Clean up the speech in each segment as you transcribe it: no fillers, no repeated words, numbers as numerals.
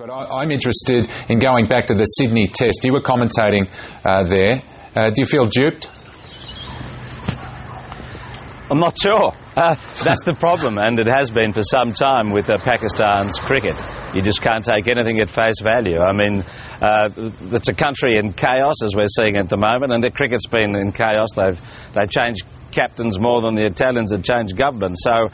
But I'm interested in going back to the Sydney Test. You were commentating there. Do you feel duped? I'm not sure. That's the problem, and it has been for some time with Pakistan's cricket. You just can't take anything at face value. I mean, it's a country in chaos, as we're seeing at the moment, and the cricket's been in chaos. They've changed captains more than the Italians had changed government. So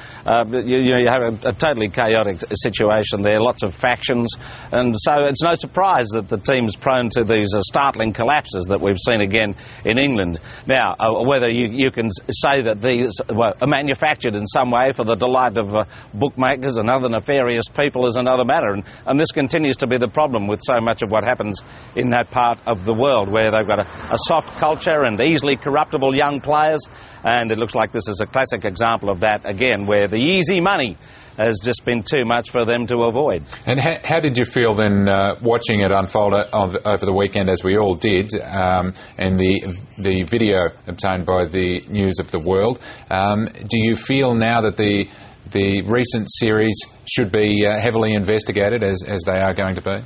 you have a totally chaotic situation there, lots of factions, and so it's no surprise that the team's prone to these startling collapses that we've seen again in England. Now, whether you can say that these are manufactured in some way for the delight of bookmakers and other nefarious people is another matter, and this continues to be the problem with so much of what happens in that part of the world, where they've got a soft culture and easily corruptible young players. And it looks like this is a classic example of that again, where the easy money has just been too much for them to avoid. And how did you feel then watching it unfold over the weekend, as we all did, and the video obtained by the News of the World? Do you feel now that the recent series should be heavily investigated, as they are going to be?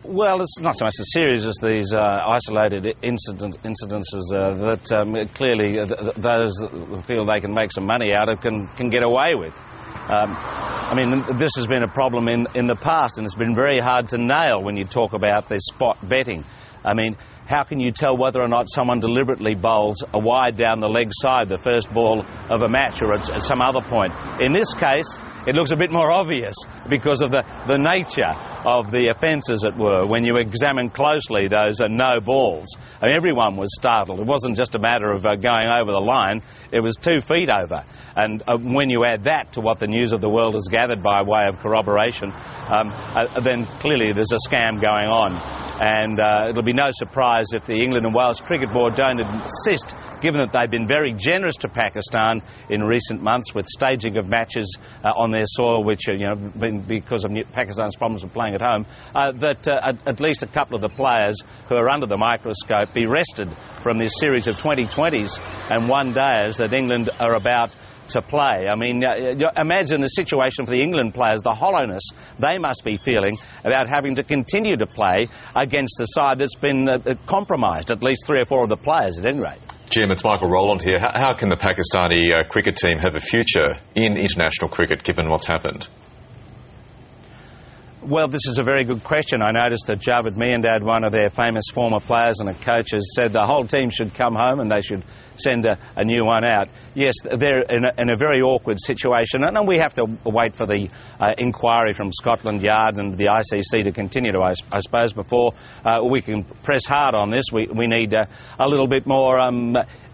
Well, it's not so much a series as these isolated incidences that clearly those that feel they can make some money out of can get away with. I mean, this has been a problem in the past, and it's been very hard to nail when you talk about this spot betting. I mean, how can you tell whether or not someone deliberately bowls a wide down the leg side, the first ball of a match, or at some other point? In this case, it looks a bit more obvious because of the nature of the offence, as it were. When you examine closely those no balls, I mean, everyone was startled. It wasn't just a matter of going over the line, it was 2 feet over. And when you add that to what the News of the World has gathered by way of corroboration, then clearly there's a scam going on. And it'll be no surprise if the England and Wales Cricket Board don't insist, given that they've been very generous to Pakistan in recent months with staging of matches on their soil, which because of Pakistan's problems with playing at home, that at least a couple of the players who are under the microscope be rested from this series of 2020s and one days that England are about to play. I mean, imagine the situation for the England players, the hollowness they must be feeling about having to continue to play against a side that's been compromised, at least 3 or 4 of the players at any rate. Jim, it's Michael Rowland here. How can the Pakistani cricket team have a future in international cricket given what's happened? Well, this is a very good question. I noticed that Javed Miandad, one of their famous former players and coaches, said the whole team should come home and they should send a new one out. Yes, they're in a very awkward situation, and we have to wait for the inquiry from Scotland Yard and the ICC to continue to, I suppose, before we can press hard on this. We need a little bit more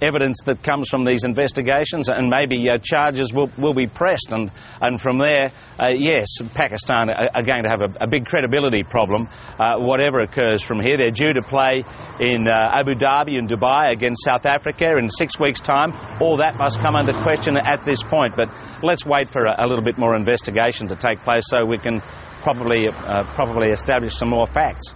evidence that comes from these investigations, and maybe charges will be pressed, and from there, yes, Pakistan are going to have a big credibility problem. Whatever occurs from here, they're due to play in Abu Dhabi and Dubai against South Africa in 6 weeks' time. All that must come under question at this point, but let's wait for a little bit more investigation to take place so we can probably establish some more facts.